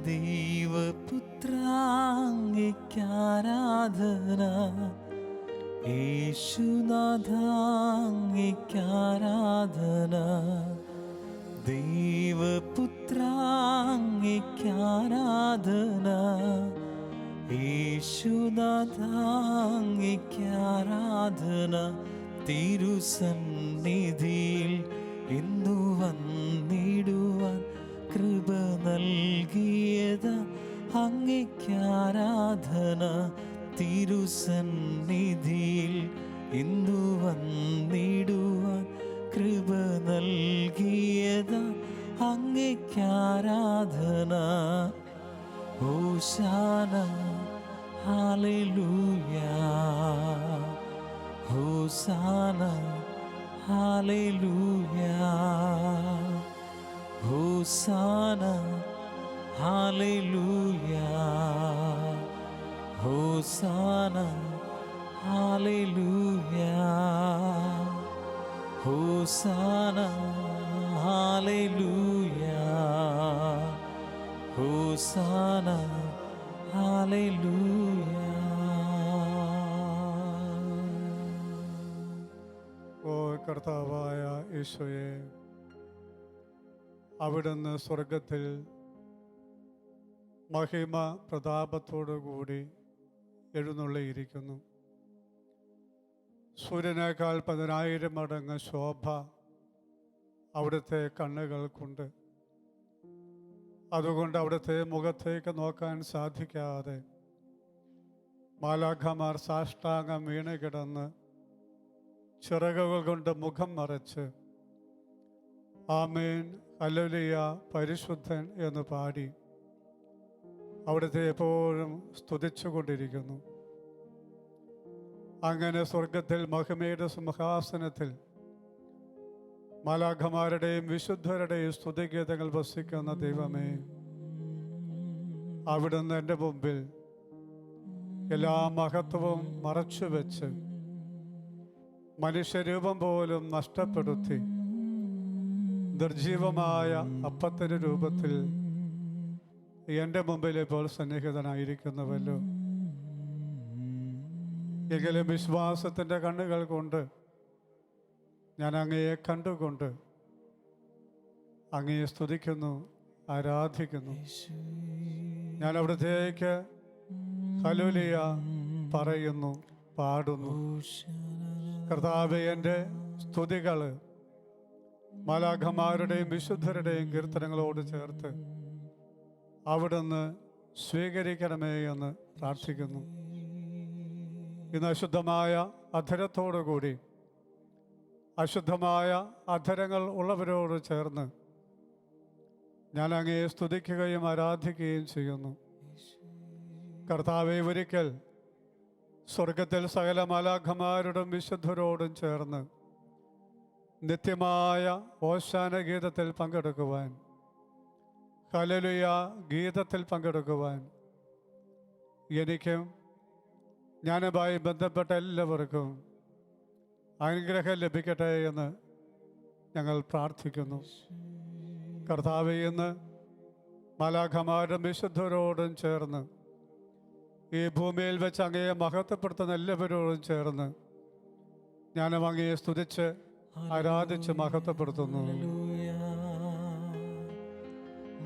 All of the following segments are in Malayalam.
ദൈവപുത്രാംഗിക്കാരാധന, യേശുനാഥാംഗിക്കാരാധന, ദൈവപുത്രാംഗിക്കാരാധന, യേശുനാഥാംഗിക്കാരാധന. തിരുസന്നിധിയിൽ ഇന്നു വന്നിടുവാൻ കൃപ നൽകിയത് അങ്ങേക്കാരാധന. തിരുസന്നിധിയിൽ ഇന്നു വന്നിടുവാൻ കൃപ നൽകിയത് അങ്ങേക്കാരാധന. ഹോശാന ഹല്ലേലൂയ, ഹോശാന ഹല്ലേലൂയ, ഹോശാന ഹല്ലേലൂയ, ഹോശാന ഹല്ലേലൂയ, ഹോശാന ഹല്ലേലൂയ, ഹോശാന ഹല്ലേലൂയ. ഓ കർത്താവായ ഈശോയെ, അവിടുന്ന് സ്വർഗത്തിൽ മഹിമ പ്രതാപത്തോടുകൂടി എഴുന്നള്ളിയിരിക്കുന്നു. സൂര്യനേക്കാൾ 10,000 മടങ്ങ് ശോഭ അവിടുത്തെ കണ്ണുകൾക്കുണ്ട്. അതുകൊണ്ട് അവിടുത്തെ മുഖത്തേക്ക് നോക്കാൻ സാധിക്കാതെ മാലാഖമാർ സാഷ്ടാംഗം വീണ് കിടന്ന് ചിറകുകൾ കൊണ്ട് മുഖം മറച്ച് ആമേൻ ഹല്ലേലൂയ പരിശുദ്ധൻ എന്ന് പാടി അവിടുത്തെ എപ്പോഴും സ്തുതിച്ചു കൊണ്ടിരിക്കുന്നു. അങ്ങനെ സ്വർഗത്തിൽ മഹിമയുടെ സിംഹാസനത്തിൽ മാലാഖമാരുടെയും വിശുദ്ധരുടെയും സ്തുതിഗീതങ്ങൾ വസിക്കുന്ന ദൈവമേ, അവിടുന്ന് എൻ്റെ മുമ്പിൽ എല്ലാ മഹത്വവും മറച്ചു വെച്ച് മനുഷ്യരൂപം പോലും നഷ്ടപ്പെടുത്തി നിർജീവമായ അപ്പത്തിൻ്റെ രൂപത്തിൽ എൻ്റെ മുമ്പിൽ ഇപ്പോൾ സന്നിഹിതനായിരിക്കുന്നുവല്ലോ. എങ്കിലും വിശ്വാസത്തിൻ്റെ കണ്ണുകൾ കൊണ്ട് ഞാൻ അങ്ങയെ കണ്ടുകൊണ്ട് അങ്ങയെ സ്തുതിക്കുന്നു, ആരാധിക്കുന്നു. ഞാൻ അവിടത്തേക്ക് ഹല്ലേലൂയ പറയുന്നു, പാടുന്നു. കർത്താവേ, എൻ്റെ സ്തുതികൾ മാലാഖമാരുടെയും വിശുദ്ധരുടെയും കീർത്തനങ്ങളോട് ചേർത്ത് അവിടുന്ന് സ്വീകരിക്കണമേ എന്ന് പ്രാർത്ഥിക്കുന്നു. ഇന്ന് അശുദ്ധമായ അധരത്തോടുകൂടി അശുദ്ധമായ അധരങ്ങൾ ഉള്ളവരോട് ചേർന്ന് ഞാൻ അങ്ങയെ സ്തുതിക്കുകയും ആരാധിക്കുകയും ചെയ്യുന്നു. കർത്താവേ, ഒരിക്കൽ സ്വർഗത്തിൽ സകല മാലാഖമാരോടും വിശുദ്ധരോടും ചേർന്ന് നിത്യമായ ഓശാന ഗീതത്തിൽ പങ്കെടുക്കുവാൻ, ഹല്ലേലൂയ ഗീതത്തിൽ പങ്കെടുക്കുവാൻ എനിക്കും ഞാനുമായി ബന്ധപ്പെട്ട എല്ലാവർക്കും അനുഗ്രഹം ലഭിക്കട്ടെ എന്ന് ഞങ്ങൾ പ്രാർത്ഥിക്കുന്നു. കർത്താവേ, ഇന്ന് മാലാഖമാരും വിശുദ്ധരോടും ചേർന്ന് ഈ ഭൂമിയിൽ വെച്ച് അങ്ങയെ മഹത്വപ്പെടുത്തുന്ന എല്ലാവരോടും ചേർന്ന് ഞാനും അങ്ങയെ സ്തുതിച്ച് ആരാധിച്ച് മഹത്വപ്പെടുത്തുന്നു.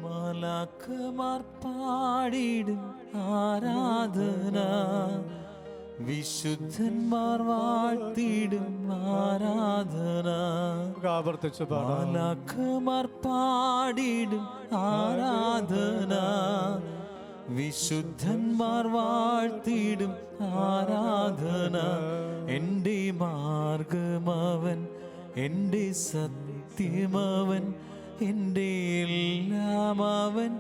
മാലാഖമാർ പാടിടും ആരാധന, വിശുദ്ധന്മാർ വാഴ്ത്തിടും ആരാധന. ആവർത്തിച്ച് പാടാം. മാലാഖമാർ പാടിടും ആരാധന, വിശുദ്ധന്മാർ വാഴ്ത്തിടും ആരാധന. എൻ്റെ മാർഗമവൻ, എൻ്റെ സത്യമവൻ, എൻ്റെ എല്ലാം അവൻ,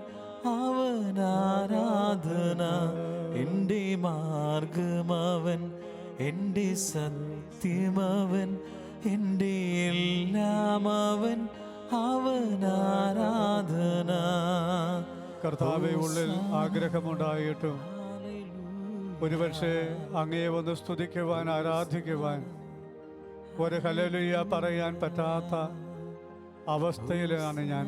അവൻ ആരാധന. എൻ്റെ മാർഗമവൻ, എൻ്റെ സത്യമവൻ, എൻ്റെ എല്ലാം അവൻ, അവൻ ആരാധന. കർത്താവേ, ഉള്ളിൽ ആഗ്രഹമുണ്ടായിട്ടും ഒരുപക്ഷെ അങ്ങയെ ഒന്ന് സ്തുതിക്കുവാൻ, ആരാധിക്കുവാൻ, ഒരു ഹല്ലേലൂയ പറയാൻ പറ്റാത്ത അവസ്ഥയിലാണ് ഞാൻ.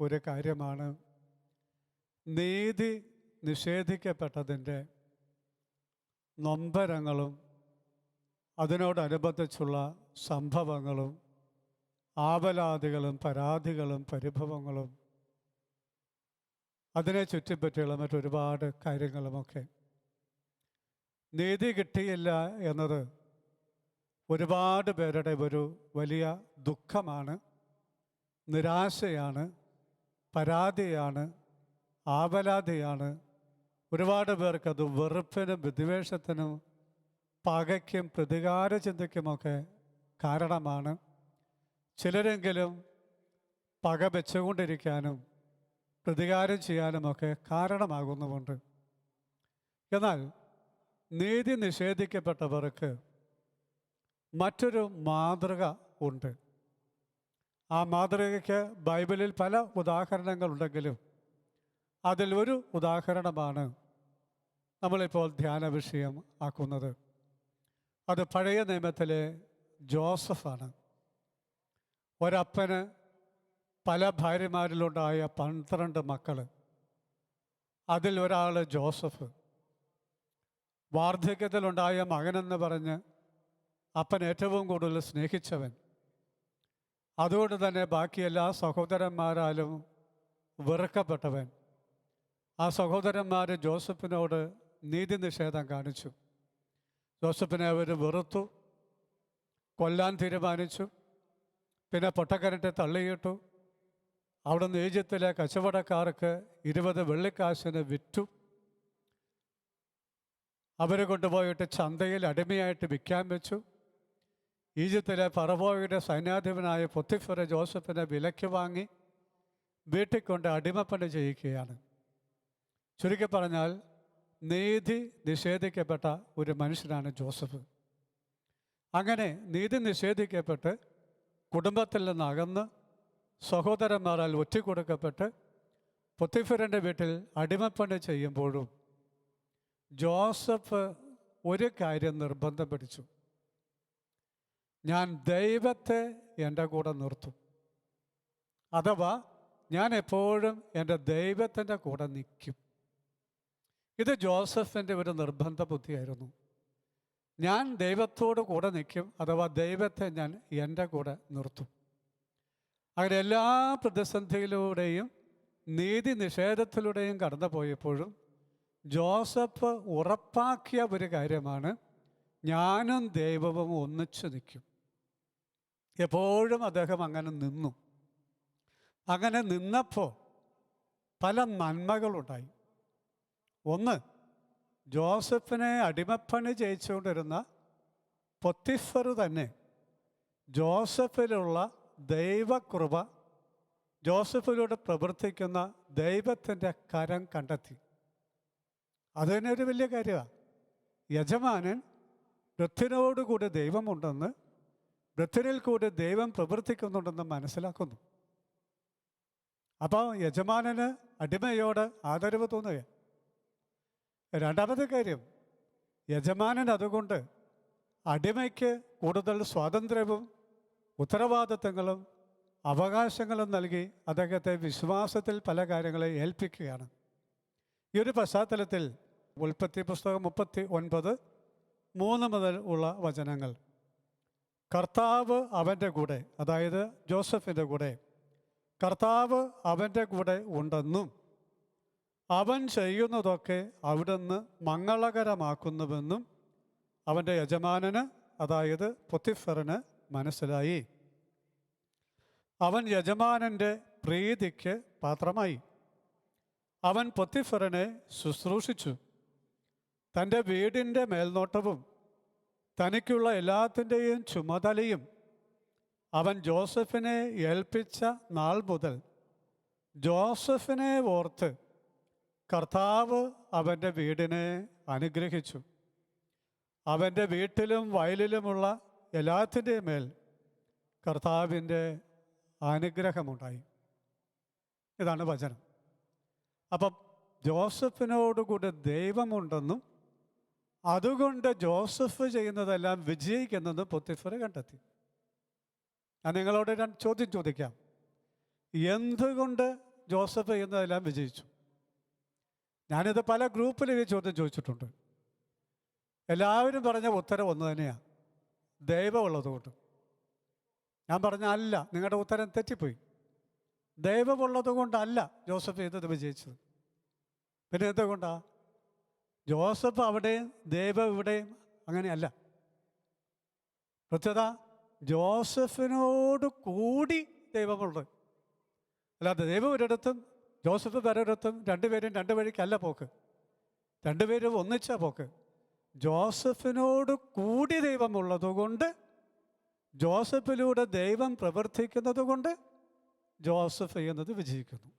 ഒരു കാര്യമാണ് നീതി നിഷേധിക്കപ്പെട്ടതിൻ്റെ നൊമ്പരങ്ങളും അതിനോടനുബന്ധിച്ചുള്ള സംഭവങ്ങളും ആവലാതികളും പരാതികളും പരിഭവങ്ങളും അതിനെ ചുറ്റിപ്പറ്റിയുള്ള മറ്റൊരുപാട് കാര്യങ്ങളുമൊക്കെ. നീതി കിട്ടിയില്ല എന്നത് ഒരുപാട് പേരുടെ ഒരു വലിയ ദുഃഖമാണ്, നിരാശയാണ്, പരാതിയാണ്, ആവലാതിയാണ്. ഒരുപാട് പേർക്കത് വെറുപ്പിനും വിദ്വേഷത്തിനും പകയ്ക്കും പ്രതികാര ചിന്തയ്ക്കുമൊക്കെ കാരണമാണ്. ചിലരെങ്കിലും പക വെച്ചുകൊണ്ടിരിക്കാനും പ്രതികാരം ചെയ്യാനുമൊക്കെ കാരണമാകുന്നുമുണ്ട്. എന്നാൽ നീതി നിഷേധിക്കപ്പെട്ടവർക്ക് മറ്റൊരു മാതൃക ഉണ്ട്. ആ മാതൃകയ്ക്ക് ബൈബിളിൽ പല ഉദാഹരണങ്ങളുണ്ടെങ്കിലും അതിൽ ഒരു ഉദാഹരണമാണ് നമ്മളിപ്പോൾ ധ്യാന വിഷയം ആക്കുന്നത്. അത് പഴയ നിയമത്തിലെ ജോസഫാണ്. ഒരപ്പന് പല ഭാര്യമാരിലുണ്ടായ 12 മക്കൾ. അതിൽ ഒരാൾ ജോസഫ്. വാർദ്ധക്യത്തിലുണ്ടായ മകനെന്ന് പറഞ്ഞ് അപ്പൻ ഏറ്റവും കൂടുതൽ സ്നേഹിച്ചവൻ. അതുകൊണ്ട് തന്നെ ബാക്കി എല്ലാ സഹോദരന്മാരാലും വെറുക്കപ്പെട്ടവൻ. ആ സഹോദരന്മാർ ജോസഫിനോട് നീതി നിഷേധം കാണിച്ചു. ജോസഫിനെ അവർ വെറുത്തു, കൊല്ലാൻ തീരുമാനിച്ചു. പിന്നെ പൊട്ടക്കിണറ്റിൽ തള്ളിയിട്ടു. അവിടുന്ന് ഈജിപ്തിലെ കച്ചവടക്കാർക്ക് 20 വെള്ളിക്കാശിന് വിറ്റു. അവരെ കൊണ്ടുപോയിട്ട് ചന്തയിൽ അടിമയായിട്ട് വിൽക്കാൻ വെച്ചു. ഈജിപ്തിലെ ഫറവോയുടെ സൈന്യാധിപനായ പൊത്തിഫർ ജോസഫിനെ വിലയ്ക്ക് വാങ്ങി വീട്ടിൽ കൊണ്ട് അടിമപ്പണി ചെയ്യിക്കുകയാണ്. ചുരുക്കി പറഞ്ഞാൽ നീതി നിഷേധിക്കപ്പെട്ട ഒരു മനുഷ്യനാണ് ജോസഫ്. അങ്ങനെ നീതി നിഷേധിക്കപ്പെട്ട് കുടുംബത്തിൽ നിന്നകന്ന് സഹോദരന്മാരാൽ ഒറ്റിക്കൊടുക്കപ്പെട്ട് പൊത്തിഫറിൻ്റെ വീട്ടിൽ അടിമപ്പണി ചെയ്യുമ്പോഴും ജോസഫ് ഒരു കാര്യം നിർബന്ധം പിടിച്ചു: ഞാൻ ദൈവത്തെ എൻ്റെ കൂടെ നിർത്തും. അഥവാ ഞാൻ എപ്പോഴും എൻ്റെ ദൈവത്തിൻ്റെ കൂടെ നിൽക്കും. ഇത് ജോസഫിൻ്റെ ഒരു നിർബന്ധ ബുദ്ധിയായിരുന്നു. ഞാൻ ദൈവത്തോട് കൂടെ നിൽക്കും, അഥവാ ദൈവത്തെ ഞാൻ എൻ്റെ കൂടെ നിർത്തും. അങ്ങനെ എല്ലാ പ്രതിസന്ധിയിലൂടെയും നീതി നിഷേധത്തിലൂടെയും കടന്നു പോയപ്പോഴും ജോസഫ് ഉറപ്പാക്കിയ ഒരു കാര്യമാണ്: ഞാനും ദൈവവും ഒന്നിച്ചു നിൽക്കും. എപ്പോഴും അദ്ദേഹം അങ്ങനെ നിന്നു. അങ്ങനെ നിന്നപ്പോൾ പല നന്മകളുണ്ടായി. ഒന്ന്, ജോസഫിനെ അടിമപ്പണി ചെയ്യിച്ചുകൊണ്ടിരുന്ന പൊത്തിഫർ തന്നെ ജോസഫിലുള്ള ദൈവകൃപ, ജോസഫിലൂടെ പ്രവർത്തിക്കുന്ന ദൈവത്തിൻ്റെ കരം കണ്ടെത്തി. അത് തന്നെ ഒരു വലിയ കാര്യമാണ്. യജമാനൻ വൃദ്ധനോടുകൂടി ദൈവമുണ്ടെന്ന്, വൃദ്ധനിൽ കൂടി ദൈവം പ്രവർത്തിക്കുന്നുണ്ടെന്ന് മനസ്സിലാക്കുന്നു. അപ്പോൾ യജമാനന് അടിമയോട് ആദരവ് തോന്നുക. രണ്ടാമത്തെ കാര്യം, യജമാനൻ അതുകൊണ്ട് അടിമയ്ക്ക് കൂടുതൽ സ്വാതന്ത്ര്യവും ഉത്തരവാദിത്തങ്ങളും അവകാശങ്ങളും നൽകി അദ്ദേഹത്തെ വിശ്വാസത്തിൽ പല കാര്യങ്ങളെ ഏൽപ്പിക്കുകയാണ്. ഈ ഒരു പശ്ചാത്തലത്തിൽ ഉൽപ്പത്തി പുസ്തകം 39:3 മുതൽ ഉള്ള വചനങ്ങൾ: കർത്താവ് അവൻ്റെ കൂടെ, അതായത് ജോസഫിൻ്റെ കൂടെ, കർത്താവ് അവൻ്റെ കൂടെ ഉണ്ടെന്നും അവൻ ചെയ്യുന്നതൊക്കെ അവിടുന്ന് മംഗളകരമാക്കുന്നുവെന്നും അവൻ്റെ യജമാനന്, അതായത് പൊത്തിഫറിന് മനസ്സിലായി. അവൻ യജമാനൻ്റെ പ്രീതിക്ക് പാത്രമായി. അവൻ പൊത്തിഫറിനെ ശുശ്രൂഷിച്ചു. തൻ്റെ വീടിൻ്റെ മേൽനോട്ടവും തനിക്കുള്ള എല്ലാത്തിൻ്റെയും ചുമതലയും അവൻ ജോസഫിനെ ഏൽപ്പിച്ച നാൾ മുതൽ ജോസഫിനെ ഓർത്ത് കർത്താവ് അവൻ്റെ വീടിനെ അനുഗ്രഹിച്ചു. അവൻ്റെ വീട്ടിലും വയലിലുമുള്ള എല്ലാത്തിൻ്റെയും മേൽ കർത്താവിൻ്റെ അനുഗ്രഹമുണ്ടായി. ഇതാണ് വചനം. അപ്പം ജോസഫിനോടുകൂടി ദൈവമുണ്ടെന്നും അതുകൊണ്ട് ജോസഫ് ചെയ്യുന്നതെല്ലാം വിജയിക്കുന്നെന്നും പൊത്തിഫർ കണ്ടെത്തി. ഞാൻ നിങ്ങളോട് ചോദ്യം ചോദിക്കാം: എന്തുകൊണ്ട് ജോസഫ് ചെയ്യുന്നതെല്ലാം വിജയിച്ചു. ഞാനിത് പല ഗ്രൂപ്പിലും ഈ ചോദ്യം ചോദിച്ചിട്ടുണ്ട്. എല്ലാവരും പറഞ്ഞ ഉത്തരം ഒന്ന് തന്നെയാണ്, ദൈവമുള്ളതുകൊണ്ട്. ഞാൻ പറഞ്ഞ അല്ല, നിങ്ങളുടെ ഉത്തരം തെറ്റിപ്പോയി. ദൈവമുള്ളത് കൊണ്ടല്ല ജോസഫ് ചെയ്തത് വിജയിച്ചത്. പിന്നെ എന്തുകൊണ്ടാണ്? ജോസഫ് അവിടെയും ദൈവം ഇവിടെയും അങ്ങനെയല്ല. പ്രത്യേകത, ജോസഫിനോട് കൂടി ദൈവമുള്ളത്. അല്ലാതെ ദൈവം ഒരിടത്തും ജോസഫ് വേറൊരിടത്തും രണ്ടുപേരും രണ്ട് വഴിക്കല്ല പോക്ക്. രണ്ടുപേരും ഒന്നിച്ചാ പോക്ക്. ജോസഫിനോട് കൂടി ദൈവമുള്ളത് കൊണ്ട്, ജോസഫിലൂടെ ദൈവം പ്രവർത്തിക്കുന്നത് കൊണ്ട് ജോസഫ് ചെയ്യുന്നത് വിജയിക്കുന്നു.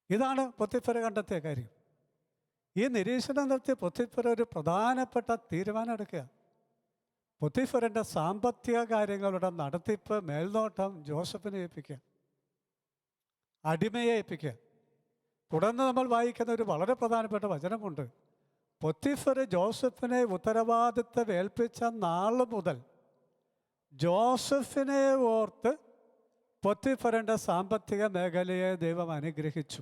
ഇതാണ് പൊത്തിഫർ കണ്ടെത്തിയ കാര്യം. ഈ നിരീക്ഷണം നടത്തിയ പൊത്തിഫർ ഒരു പ്രധാനപ്പെട്ട തീരുമാനം എടുക്കുക. പൊത്തിഫറിൻ്റെ സാമ്പത്തിക കാര്യങ്ങളുടെ നടത്തിപ്പ്, മേൽനോട്ടം ജോസഫിനെ ഏൽപ്പിക്കുക, അടിമയെ ഏൽപ്പിക്കുക. തുടർന്ന് നമ്മൾ വായിക്കുന്ന ഒരു വളരെ പ്രധാനപ്പെട്ട വചനമുണ്ട്. പൊത്തിഫർ ജോസഫിനെ ഉത്തരവാദിത്തം ഏൽപ്പിച്ച നാൾ മുതൽ ജോസഫിനെ ഓർത്ത് പൊത്തിഫറിൻ്റെ സാമ്പത്തിക മേഖലയെ ദൈവം അനുഗ്രഹിച്ചു.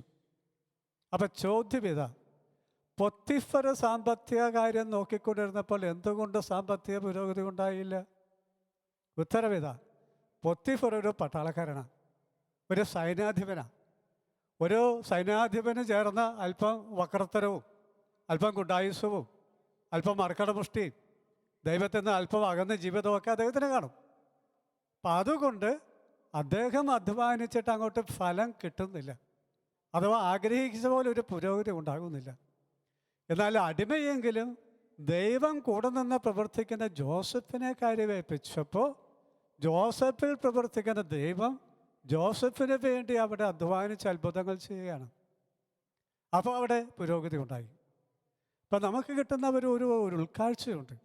അപ്പം ചോദ്യം ഇതാ, പൊത്തിഫർ സാമ്പത്തിക കാര്യം നോക്കിക്കൊണ്ടിരുന്നപ്പോൾ എന്തുകൊണ്ട് സാമ്പത്തിക പുരോഗതി ഉണ്ടായില്ല? ഉത്തരവിതാ, പൊത്തിഫർ ഒരു പട്ടാളക്കാരനാണ്, ഒരു സൈന്യാധിപനാണ്. ഒരു സൈന്യാധിപന് ചേർന്ന് അല്പം വക്രത്തരവും അല്പം ഗുണ്ടായുസവും അല്പം മർക്കടമുഷ്ടിയും ദൈവത്തിൽ നിന്ന് അല്പം അകന്ന ജീവിതമൊക്കെ അദ്ദേഹത്തിന് കാണും. അപ്പം അതുകൊണ്ട് അദ്ദേഹം അധ്വാനിച്ചിട്ട് അങ്ങോട്ട് ഫലം കിട്ടുന്നില്ല, അഥവാ ആഗ്രഹിച്ച പോലെ ഒരു പുരോഗതി ഉണ്ടാകുന്നില്ല. എന്നാൽ അടിമയെങ്കിലും ദൈവം കൂടെ നിന്ന് പ്രവർത്തിക്കുന്ന ജോസഫിനെ കാര്യമേൽപ്പിച്ചപ്പോൾ ജോസഫിൽ പ്രവർത്തിക്കുന്ന ദൈവം ജോസഫിന് വേണ്ടി അവിടെ അധ്വാനിച്ച് അത്ഭുതങ്ങൾ ചെയ്യുകയാണ്. അപ്പോൾ അവിടെ പുരോഗതി ഉണ്ടായി. അപ്പം നമുക്ക് കിട്ടുന്ന ഒരു ഉൾക്കാഴ്ചയുണ്ട്.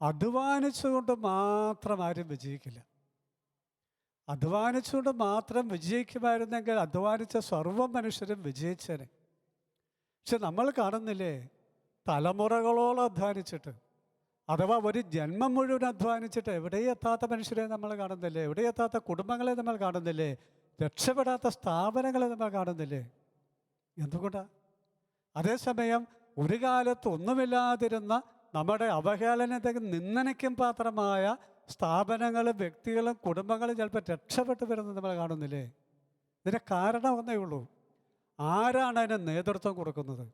അധ്വാനിച്ചുകൊണ്ട് മാത്രം ആരും വിജയിക്കില്ല. അധ്വാനിച്ചുകൊണ്ട് മാത്രം വിജയിക്കുമായിരുന്നെങ്കിൽ അധ്വാനിച്ച സർവ്വ മനുഷ്യരും വിജയിച്ചേനെ. പക്ഷെ നമ്മൾ കാണുന്നില്ലേ, തലമുറകളോളം അധ്വാനിച്ചിട്ട്, അഥവാ ഒരു ജന്മം മുഴുവൻ അധ്വാനിച്ചിട്ട് എവിടെയും എത്താത്ത മനുഷ്യരെ നമ്മൾ കാണുന്നില്ലേ? എവിടെയും എത്താത്ത കുടുംബങ്ങളെ നമ്മൾ കാണുന്നില്ലേ? രക്ഷപ്പെടാത്ത സ്ഥാപനങ്ങളെ നമ്മൾ കാണുന്നില്ലേ? എന്തുകൊണ്ടാണ്? അതേസമയം ഒരു കാലത്ത് ഒന്നുമില്ലാതിരുന്ന നമ്മുടെ അവഹേളനത്തിന് നിന്ദനയ്ക്കും പാത്രമായ സ്ഥാപനങ്ങളും വ്യക്തികളും കുടുംബങ്ങളും ചിലപ്പോൾ രക്ഷപ്പെട്ടു വരുന്നത് നമ്മൾ കാണുന്നില്ലേ? ഇതിന് കാരണം ഒന്നേ ഉള്ളൂ, ആരാണ് അതിന് നേതൃത്വം കൊടുക്കുന്നത്?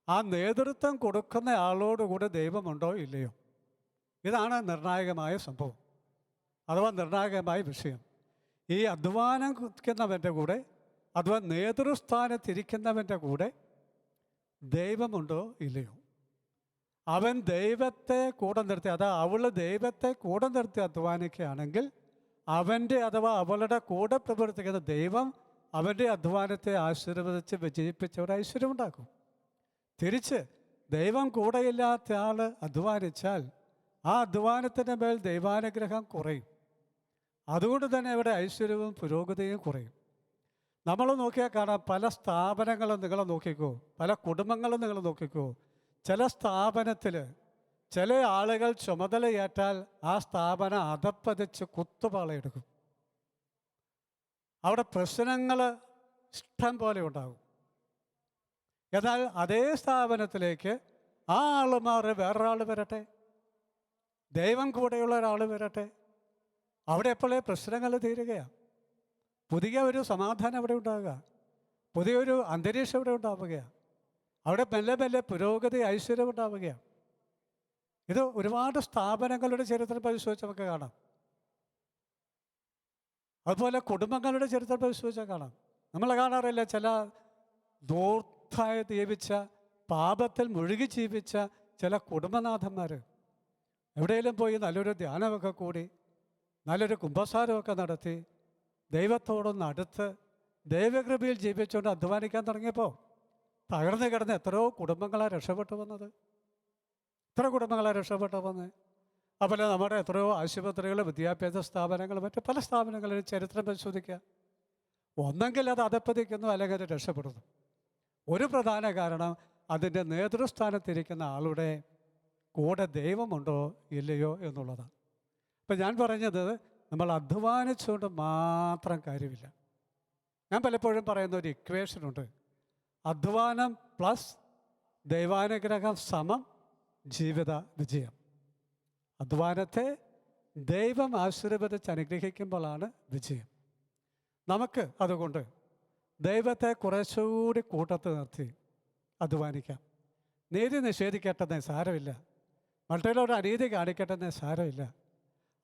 ആ നേതൃത്വം കൊടുക്കുന്ന ആളോടുകൂടെ ദൈവമുണ്ടോ ഇല്ലയോ? ഇതാണ് നിർണായകമായ സംഭവം, അഥവാ നിർണായകമായ വിഷയം. ഈ അധ്വാനിക്കുന്നവൻ്റെ കൂടെ, അഥവാ നേതൃസ്ഥാനത്തിരിക്കുന്നവൻ്റെ കൂടെ ദൈവമുണ്ടോ ഇല്ലയോ? അവൻ ദൈവത്തെ കൂടെ നിർത്തി, അവൾ ദൈവത്തെ കൂടെ നിർത്തി അധ്വാനിക്കുകയാണെങ്കിൽ അവൻ്റെ അഥവാ അവളുടെ കൂടെ പ്രവർത്തിക്കുന്ന ദൈവം അവൻ്റെ അധ്വാനത്തെ ആശീർവദിച്ച് വിജയിപ്പിച്ച് ഒരു ഐശ്വര്യമുണ്ടാക്കും. തിരിച്ച് ദൈവം കൂടെയില്ലാത്ത ആൾ അധ്വാനിച്ചാൽ ആ അധ്വാനത്തിൻ്റെ മേൽ ദൈവാനുഗ്രഹം കുറയും. അതുകൊണ്ട് തന്നെ ഇവിടെ ഐശ്വര്യവും പുരോഗതിയും കുറയും. നമ്മൾ നോക്കിയാൽ കാണാം, പല സ്ഥാപനങ്ങളും നിങ്ങൾ നോക്കിക്കോ, പല കുടുംബങ്ങളും നിങ്ങൾ നോക്കിക്കോ. ചില സ്ഥാപനത്തിൽ ചില ആളുകൾ ചുമതലയേറ്റാൽ ആ സ്ഥാപനം അധപ്പതിച്ച് കുത്തുപാളയെടുക്കും. അവിടെ പ്രശ്നങ്ങൾ ഇഷ്ടം പോലെ ഉണ്ടാകും. എന്നാൽ അതേ സ്ഥാപനത്തിലേക്ക് ആ ആൾ മാറി വേറൊരാൾ വരട്ടെ, ദൈവം കൂടെയുള്ള ഒരാൾ വരട്ടെ, അവിടെ എപ്പോഴേ പ്രശ്നങ്ങൾ തീരുകയാണ്. പുതിയ ഒരു സമാധാനം അവിടെ ഉണ്ടാകുക, പുതിയൊരു അന്തരീക്ഷം അവിടെ ഉണ്ടാവുകയാണ്. അവിടെ മെല്ലെ മെല്ലെ പുരോഗതി, ഐശ്വര്യം ഉണ്ടാവുകയാണ്. ഇത് ഒരുപാട് സ്ഥാപനങ്ങളുടെ ചരിത്രം പരിശോധിച്ച് നമുക്ക് കാണാം. അതുപോലെ കുടുംബങ്ങളുടെ ചരിത്രം പരിശോധിച്ചാൽ കാണാം. നമ്മൾ കാണാറില്ല, ചില ദൂർത്തായി ജീവിച്ച, പാപത്തിൽ മുഴുകി ജീവിച്ച ചില കുടുംബനാഥന്മാർ എവിടെയെങ്കിലും പോയി നല്ലൊരു ധ്യാനമൊക്കെ കൂടി, നല്ലൊരു കുംഭസാരമൊക്കെ നടത്തി, ദൈവത്തോടൊന്ന് അടുത്ത് ദൈവകൃപയിൽ ജീവിച്ചുകൊണ്ട് അധ്വാനിക്കാൻ തുടങ്ങിയപ്പോൾ തകർന്നു കിടന്ന് എത്രയോ കുടുംബങ്ങളാണ് രക്ഷപ്പെട്ടു വന്നത്. എത്ര കുടുംബങ്ങളാണ് രക്ഷപ്പെട്ടു വന്നത്. അതുപോലെ നമ്മുടെ എത്രയോ ആശുപത്രികൾ, വിദ്യാഭ്യാസ സ്ഥാപനങ്ങൾ, മറ്റു പല സ്ഥാപനങ്ങളിലും ചരിത്രം പരിശോധിക്കുക. ഒന്നെങ്കിൽ അത് അധപ്പതിക്കുന്നു, അല്ലെങ്കിൽ അത് രക്ഷപ്പെടുന്നു. ഒരു പ്രധാന കാരണം അതിൻ്റെ നേതൃസ്ഥാനത്തിരിക്കുന്ന ആളുടെ കൂടെ ദൈവമുണ്ടോ ഇല്ലയോ എന്നുള്ളതാണ്. ഇപ്പം ഞാൻ പറഞ്ഞത്, നമ്മൾ അധ്വാനിച്ചുകൊണ്ട് മാത്രം കാര്യമില്ല. ഞാൻ പലപ്പോഴും പറയുന്ന ഒരു ഇക്വേഷനുണ്ട്. അധ്വാനം പ്ലസ് ദൈവാനുഗ്രഹം സമം ജീവിത വിജയം. അധ്വാനത്തെ ദൈവം ആശീർവദിച്ച് അനുഗ്രഹിക്കുമ്പോഴാണ് വിജയം. നമുക്ക് അതുകൊണ്ട് ദൈവത്തെ കുറച്ചുകൂടി കൂട്ടത്ത് നിർത്തി അധ്വാനിക്കാം. നീതി നിഷേധിക്കട്ടെന്നേ സാരമില്ല, മറ്റുള്ളവരുടെ അനീതി കാണിക്കട്ടെന്നേ സാരമില്ല.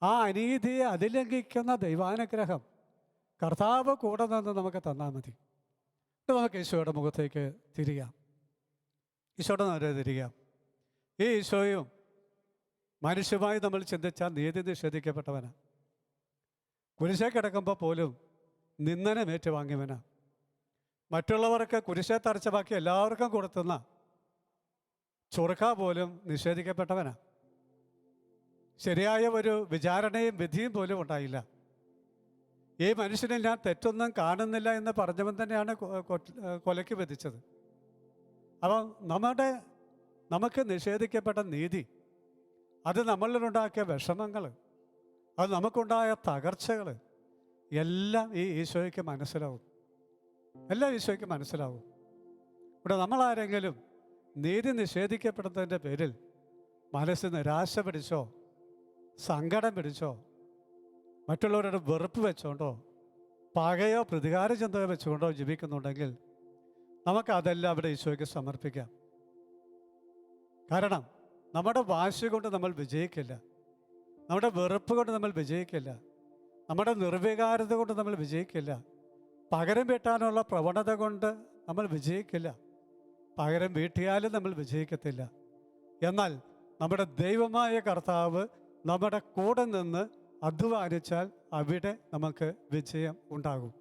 ആ അനീതിയെ അതിലംഘിക്കുന്ന ദൈവാനുഗ്രഹം കർത്താവ് കൂടെ നിന്ന് നമുക്ക് തന്നാൽ മതി. നമുക്ക് ഈശോയുടെ മുഖത്തേക്ക് തിരിയാം, ഈശോയുടെ നേരെ തിരിയാം. ഈ ഈശോയും മനുഷ്യമായി നമ്മൾ ചിന്തിച്ചാൽ നീതി നിഷേധിക്കപ്പെട്ടവനാണ്. കുരിശേ കിടക്കുമ്പോൾ പോലും നിന്ദനം ഏറ്റുവാങ്ങിയവനാ. മറ്റുള്ളവർക്ക് കുരിശേ തറച്ച ബാക്കി എല്ലാവർക്കും കൊടുത്തുന്ന ചൊറുക്ക പോലും നിഷേധിക്കപ്പെട്ടവനാ. ശരിയായ ഒരു വിചാരണയും വിധിയും പോലും ഉണ്ടായില്ല. ഈ മനുഷ്യനിൽ ഞാൻ തെറ്റൊന്നും കാണുന്നില്ല എന്ന് പറഞ്ഞവൻ തന്നെയാണ് കൊലയ്ക്ക് വിധിച്ചത്. അപ്പം നമുക്ക് നിഷേധിക്കപ്പെട്ട നീതി, അത് നമ്മളിലുണ്ടാക്കിയ വിഷമങ്ങൾ, അത് നമുക്കുണ്ടായ തകർച്ചകൾ എല്ലാം ഈ ഈശോയ്ക്ക് മനസ്സിലാവും. എല്ലാം ഈശോയ്ക്ക് മനസ്സിലാവും. ഇവിടെ നമ്മളാരെങ്കിലും നീതി നിഷേധിക്കപ്പെടുന്നതിൻ്റെ പേരിൽ മനസ്സ് നിരാശ പിടിച്ചോ, സങ്കടം പിടിച്ചോ, മറ്റുള്ളവരുടെ വെറുപ്പ് വെച്ചുകൊണ്ടോ, പകയോ പ്രതികാര ചിന്തയോ വെച്ചുകൊണ്ടോ ജീവിക്കുന്നുണ്ടെങ്കിൽ നമുക്കതെല്ലാം അവിടെ ഈശോയ്ക്ക് സമർപ്പിക്കാം. കാരണം നമ്മുടെ വാശി കൊണ്ട് നമ്മൾ വിജയിക്കില്ല, നമ്മുടെ വെറുപ്പ് കൊണ്ട് നമ്മൾ വിജയിക്കില്ല, നമ്മുടെ നിർവികാരത കൊണ്ട് നമ്മൾ വിജയിക്കില്ല, പകരം വീട്ടാനുള്ള പ്രവണത കൊണ്ട് നമ്മൾ വിജയിക്കില്ല, പകരം വീട്ടിയാലും നമ്മൾ വിജയിക്കത്തില്ല. എന്നാൽ നമ്മുടെ ദൈവമായ കർത്താവ് നമ്മുടെ കൂടെ നിന്ന് അധ്വാനിച്ചാൽ അവിടെ നമുക്ക് വിജയം ഉണ്ടാകും.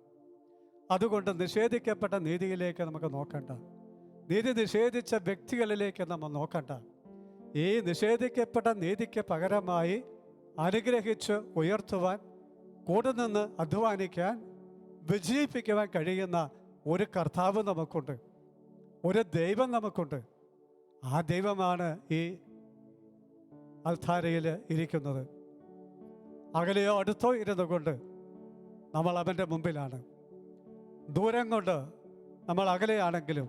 അതുകൊണ്ട് നിഷേധിക്കപ്പെട്ട നീതിയിലേക്ക് നമുക്ക് നോക്കണ്ട, നീതി നിഷേധിച്ച വ്യക്തികളിലേക്ക് നമ്മൾ നോക്കണ്ട. ഈ നിഷേധിക്കപ്പെട്ട നീതിക്ക് പകരമായി അനുഗ്രഹിച്ച് ഉയർത്തുവാൻ, കൂടെ നിന്ന് അധ്വാനിക്കാൻ, വിജയിപ്പിക്കുവാൻ കഴിയുന്ന ഒരു കർത്താവ് നമുക്കുണ്ട്, ഒരു ദൈവം നമുക്കുണ്ട്. ആ ദൈവമാണ് ഈ അൾത്താരയിൽ ഇരിക്കുന്നത്. അകലെയോ അടുത്തോ ഇരുന്നു കൊണ്ട് നമ്മൾ അവൻ്റെ മുമ്പിലാണ്. ദൂരം കൊണ്ട് നമ്മൾ അകലെയാണെങ്കിലും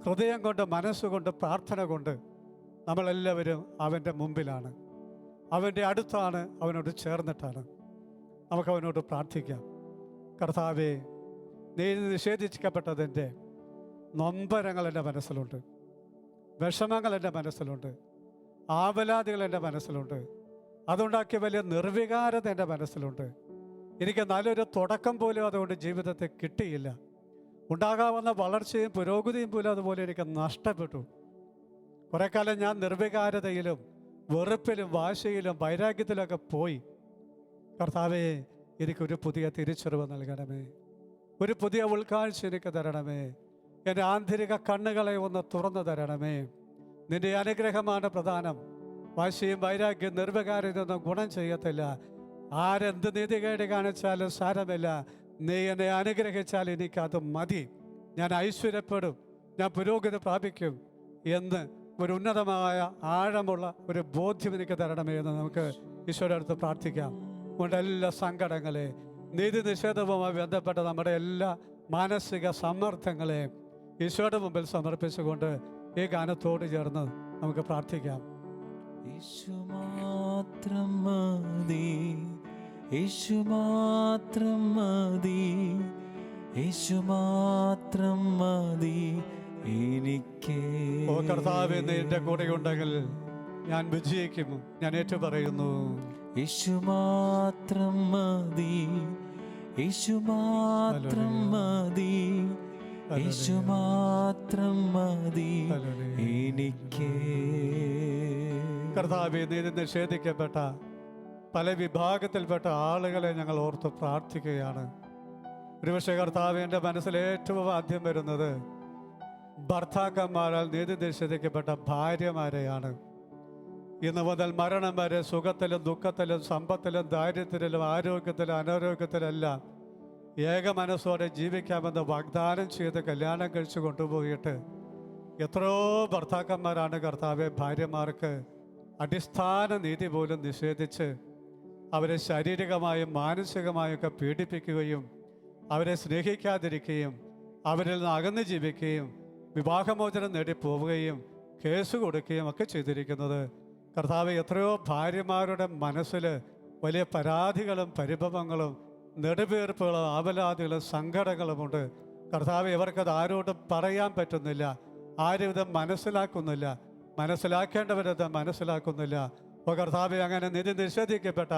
ഹൃദയം കൊണ്ട്, മനസ്സുകൊണ്ട്, പ്രാർത്ഥന കൊണ്ട് നമ്മളെല്ലാവരും അവൻ്റെ മുമ്പിലാണ്, അവൻ്റെ അടുത്താണ്, അവനോട് ചേർന്നിട്ടാണ്. നമുക്കവനോട് പ്രാർത്ഥിക്കാം. കർത്താവേ, നീ നിഷേധിക്കപ്പെട്ടതിൻ്റെ നൊമ്പരങ്ങൾ എൻ്റെ മനസ്സിലുണ്ട്, വിഷമങ്ങൾ എൻ്റെ മനസ്സിലുണ്ട്, ആവലാതികൾ എൻ്റെ മനസ്സിലുണ്ട്, അതുണ്ടാക്കിയ വലിയ നിർവികാരത എൻ്റെ മനസ്സിലുണ്ട്. എനിക്ക് നല്ലൊരു തുടക്കം പോലും അതുകൊണ്ട് ജീവിതത്തിൽ കിട്ടിയില്ല. ഉണ്ടാകാവുന്ന വളർച്ചയും പുരോഗതിയും പോലും അതുപോലെ എനിക്ക് നഷ്ടപ്പെട്ടു. കുറേ കാലം ഞാൻ നിർവികാരതയിലും വെറുപ്പിലും വാശിയിലും വൈരാഗ്യത്തിലൊക്കെ പോയി. കർത്താവേ, എനിക്കൊരു പുതിയ തിരിച്ചറിവ് നൽകണമേ, ഒരു പുതിയ ഉൾക്കാഴ്ച എനിക്ക് തരണമേ, എൻ്റെ ആന്തരിക കണ്ണുകളെ ഒന്ന് തുറന്നു തരണമേ. നിന്റെ അനുഗ്രഹമാണ് പ്രധാനം. വാശിയും വൈരാഗ്യം നിർവികാരതൊന്നും ഗുണം ചെയ്യത്തില്ല. ആരെന്ത് നീതികേട് കാണിച്ചാലും സാരമില്ല, നീ എന്നെ അനുഗ്രഹിച്ചാൽ എനിക്കത് മതി. ഞാൻ ഐശ്വര്യപ്പെടും, ഞാൻ പുരോഗതി പ്രാപിക്കും എന്ന് ഒരു ഉന്നതമായ ആഴമുള്ള ഒരു ബോധ്യം എനിക്ക് തരണമേ എന്ന് നമുക്ക് ഈശോയുടെ അടുത്ത് പ്രാർത്ഥിക്കാം. നമ്മുടെ എല്ലാ സങ്കടങ്ങളെ, നീതി നിഷേധവുമായി ബന്ധപ്പെട്ട നമ്മുടെ എല്ലാ മാനസിക സമ്മർദ്ദങ്ങളെ ഈശോയുടെ മുമ്പിൽ സമർപ്പിച്ചുകൊണ്ട് ഈ ഗാനത്തോട് ചേർന്ന് നമുക്ക് പ്രാർത്ഥിക്കാം. യേശു മാത്രം മതി, യേശു മാത്രം മതി, യേശു മാത്രം മതി എനിക്ക്. ഓ കർത്താവേ, നിന്റെ കൂടെ ഉണ്ടെങ്കിൽ ഞാൻ വിജയിക്കും. ഞാൻ ഏറ്റു പറയുന്നു, യേശു മാത്രം മതി, യേശു മാത്രം മതി, യേശു മാത്രം മതി എനിക്ക്. കർത്താവേ, നീതി നിഷേധിക്കപ്പെട്ട പല വിഭാഗത്തിൽപ്പെട്ട ആളുകളെ ഞങ്ങൾ ഓർത്ത് പ്രാർത്ഥിക്കുകയാണ്. ഒരുപക്ഷെ കർത്താവ്, എൻ്റെ മനസ്സിൽ ഏറ്റവും ആദ്യം വരുന്നത് ഭർത്താക്കന്മാരാൽ നീതി നിഷേധിക്കപ്പെട്ട ഭാര്യമാരെയാണ്. ഇന്ന് മുതൽ മരണം വരെ സുഖത്തിലും ദുഃഖത്തിലും സമ്പത്തിലും ദാരിദ്ര്യത്തിലും ആരോഗ്യത്തിലും അനാരോഗ്യത്തിലെല്ലാം ഏക മനസ്സോടെ ജീവിക്കാമെന്ന് വാഗ്ദാനം ചെയ്ത് കല്യാണം കഴിച്ചു കൊണ്ടുപോയിട്ട് എത്രയോ ഭർത്താക്കന്മാരാണ് കർത്താവെ ഭാര്യമാർക്ക് അടിസ്ഥാന നീതി പോലും നിഷേധിച്ച് അവരെ ശാരീരികമായും മാനസികമായും ഒക്കെ പീഡിപ്പിക്കുകയും അവരെ സ്നേഹിക്കാതിരിക്കുകയും അവരിൽ നിന്ന് അകന്ന് ജീവിക്കുകയും വിവാഹമോചനം നേടി പോവുകയും കേസ് കൊടുക്കുകയും ഒക്കെ ചെയ്തിരിക്കുന്നത്. കർത്താവ്, എത്രയോ ഭാര്യമാരുടെ മനസ്സിൽ വലിയ പരാതികളും പരിഭവങ്ങളും നെടുവീർപ്പുകളും ആവലാതികളും സങ്കടങ്ങളുമുണ്ട്. കർത്താവ്, ഇവർക്കത് ആരോടും പറയാൻ പറ്റുന്നില്ല, ആരും ഇത് മനസ്സിലാക്കുന്നില്ല, മനസ്സിലാക്കേണ്ടവരത് മനസ്സിലാക്കുന്നില്ല. അപ്പോൾ കർത്താവെ, അങ്ങനെ നിധി നിഷേധിക്കപ്പെട്ട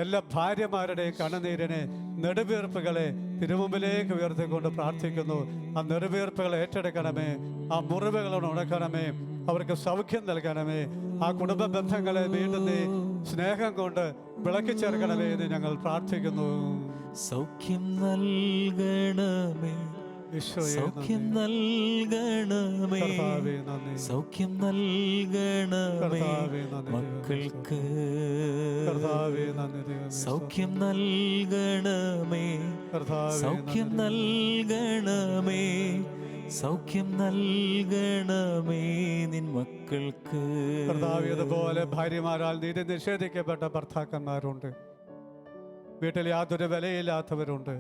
എല്ലാ ഭാര്യമാരുടെയും കണ്ണുനീരിനെ, നെടുവീർപ്പുകളെ തിരുമുമ്പിലേക്ക് ഉയർത്തിക്കൊണ്ട് പ്രാർത്ഥിക്കുന്നു. ആ നെടുവീർപ്പുകളെ ഏറ്റെടുക്കണമേ, ആ മുറിവുകളെ ഉണക്കണമേ, അവർക്ക് സൗഖ്യം നൽകണമേ. ആ കുടുംബ ബന്ധങ്ങളെ വീണ്ടും നീ സ്നേഹം കൊണ്ട് വിളക്കി ചേർക്കണമേ എന്ന് ഞങ്ങൾ പ്രാർത്ഥിക്കുന്നു. സൗഖ്യം നൽകണമേ, സൗഖ്യം നൽകണമേ, സൗഖ്യം നൽകണമേ മക്കൾക്ക്, സൗഖ്യം നൽകണമേ, സൗഖ്യം നൽകണമേ, സൗഖ്യം നൽകണമേ നിൻ മക്കൾക്ക്. അതുപോലെ ഭാര്യമാരാൽ നീതി നിഷേധിക്കപ്പെട്ട ഭർത്താക്കന്മാരുണ്ട്, വീട്ടിൽ യാതൊരു വിലയില്ലാത്തവരുണ്ട്,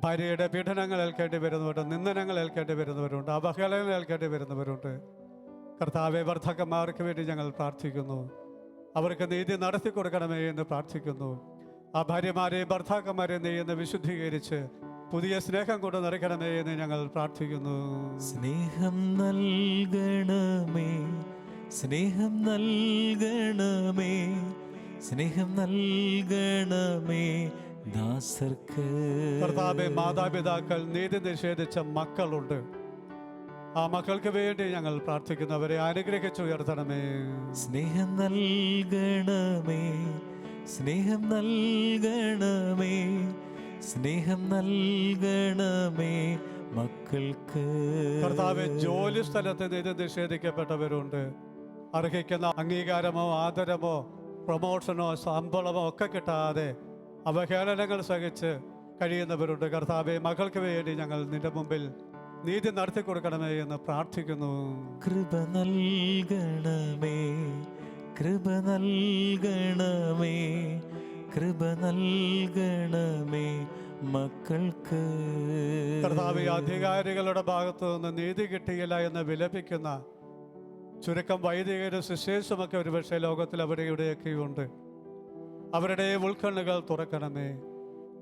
ഭാര്യയുടെ പീഡനങ്ങൾ ഏൽക്കേണ്ടി വരുന്നവരുണ്ട്, നിന്ദനങ്ങൾ ഏൽക്കേണ്ടി വരുന്നവരുണ്ട്, അവഹേളനങ്ങൾ ഏൽക്കേണ്ടി വരുന്നവരുണ്ട്. കർത്താവെ, ഭർത്താക്കന്മാർക്ക് വേണ്ടി ഞങ്ങൾ പ്രാർത്ഥിക്കുന്നു. അവർക്ക് നീതി നടത്തി കൊടുക്കണമേ എന്ന് പ്രാർത്ഥിക്കുന്നു. ആ ഭാര്യമാരെയും ഭർത്താക്കന്മാരെയും നീ എന്ന് വിശുദ്ധീകരിച്ച് പുതിയ സ്നേഹം കൊണ്ട് നിറയ്ക്കണമേ എന്ന് ഞങ്ങൾ പ്രാർത്ഥിക്കുന്നു. സ്നേഹം നൽകണമേ, സ്നേഹം നൽകണമേ, സ്നേഹം നൽകണമേ ദാസർക്ക്. കർത്താവേ, മാതാപിതാക്കൾ നീതി നിഷേധിച്ച മക്കളുണ്ട്. ആ മക്കൾക്ക് വേണ്ടി ഞങ്ങൾ പ്രാർത്ഥിക്കുന്നവരെ അനുഗ്രഹിച്ചു ഉയർത്തണമേ. സ്നേഹം നൽകണമേ, സ്നേഹം നൽകണമേ, സ്നേഹം നൽകണമേ മക്കൾക്ക്. കർത്താവേ, ജോലി സ്ഥലത്ത് നീതി നിഷേധിക്കപ്പെട്ടവരുണ്ട്. അർഹിക്കുന്ന അംഗീകാരമോ ആദരമോ പ്രൊമോഷനോ ശമ്പളമോ ഒക്കെ കിട്ടാതെ അവഹേളനങ്ങൾ സഹിച്ച് കഴിയുന്നവരുണ്ട്. കർത്താവെ, മക്കൾക്ക് വേണ്ടി ഞങ്ങൾ നിന്റെ മുമ്പിൽ നീതി നടത്തി കൊടുക്കണമേ എന്ന് പ്രാർത്ഥിക്കുന്നു. കൃപ നൽകണമേ, കൃപ നൽകണമേ, കൃപ നൽകണമേ മക്കൾക്ക്. കർത്താവെ, അധികാരികളുടെ ഭാഗത്തു നിന്ന് നീതി കിട്ടിയില്ല എന്ന് വിലപിക്കുന്ന ചുരുക്കം വൈദികരും ശിശേഷമൊക്കെ ഒരുപക്ഷെ ലോകത്തിൽ അവിടെ ഇവിടെയൊക്കെയുണ്ട്. അവരുടെ ഉൾക്കണ്ണുകൾ തുറക്കണമേ.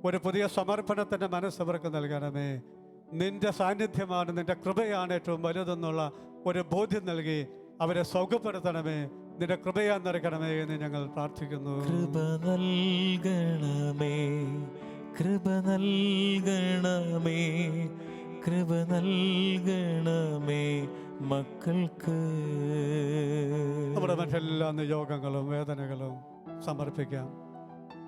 ഒരു പുതിയ സമർപ്പണത്തിൻ്റെ മനസ്സ് അവർക്ക് നൽകണമേ. നിന്റെ സാന്നിധ്യമാണ്, നിന്റെ കൃപയാണ് ഏറ്റവും വലുതെന്നുള്ള ഒരു ബോധ്യം നൽകി അവരെ സൗഖ്യപ്പെടുത്തണമേ. നിന്റെ കൃപയാ നിറയ്ക്കണമേ എന്ന് ഞങ്ങൾ പ്രാർത്ഥിക്കുന്നു. കൃപ നൽകണമേ, കൃപ നൽകണമേ, കൃപ നൽകണമേ മക്കൾക്ക്. നമ്മുടെ മറ്റെല്ലാ നിയോഗങ്ങളും വേദനകളും സമർപ്പിക്കാം.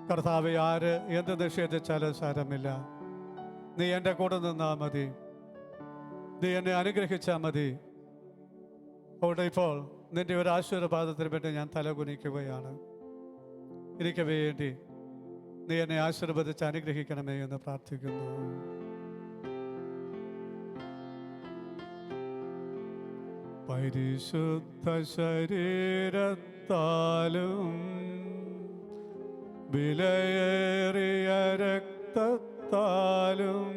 കർത്താവെ, ആര് എന്ത് നിഷേധിച്ചാലും സാരമില്ല. നീ എൻ്റെ കൂടെ നിന്നാൽ മതി, നീ എന്നെ അനുഗ്രഹിച്ചാൽ മതി. അവിടെ ഇപ്പോൾ നിന്റെ ഒരു ആശീർവാദത്തിന് വേണ്ടി ഞാൻ തലകുനിക്കുകയാണ്. എനിക്ക് വേണ്ടി നീ എന്നെ ആശീർവദിച്ച് അനുഗ്രഹിക്കണമേ എന്ന് പ്രാർത്ഥിക്കുന്നു. പരിശുദ്ധ ശരീരത്താലും വിലയേറിയ രക്തത്താലും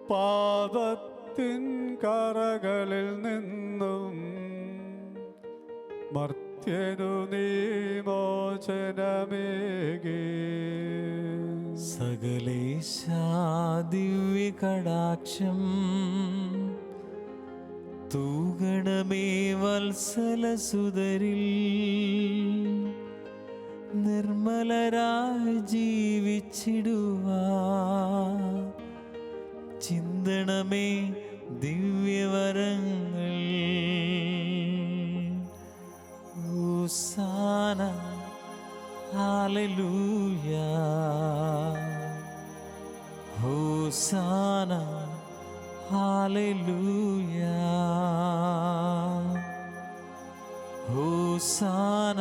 പാപത്തിൻ കറകളിൽ നിന്നും മർത്യനു നീ മോചനമേകി. സകലേശാ ദിവ്യ കടാക്ഷം തൂഗണമേ വത്സലസുതരിൽ. നിർമ്മലരായി ജീവിച്ചിടുവാൻ ചിന്തണമേ ദിവ്യവരങ്ങൾ. ഹോസാന ഹല്ലേലൂയ, ഹോസാന ഹല്ലേലൂയ, ഹോസാന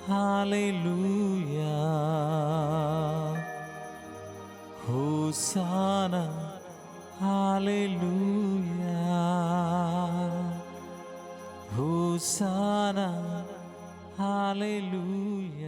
ഹല്ലേലൂയ, ഹോസാന ഹല്ലേലൂയ, ഹോസാന ഹല്ലേലൂയ.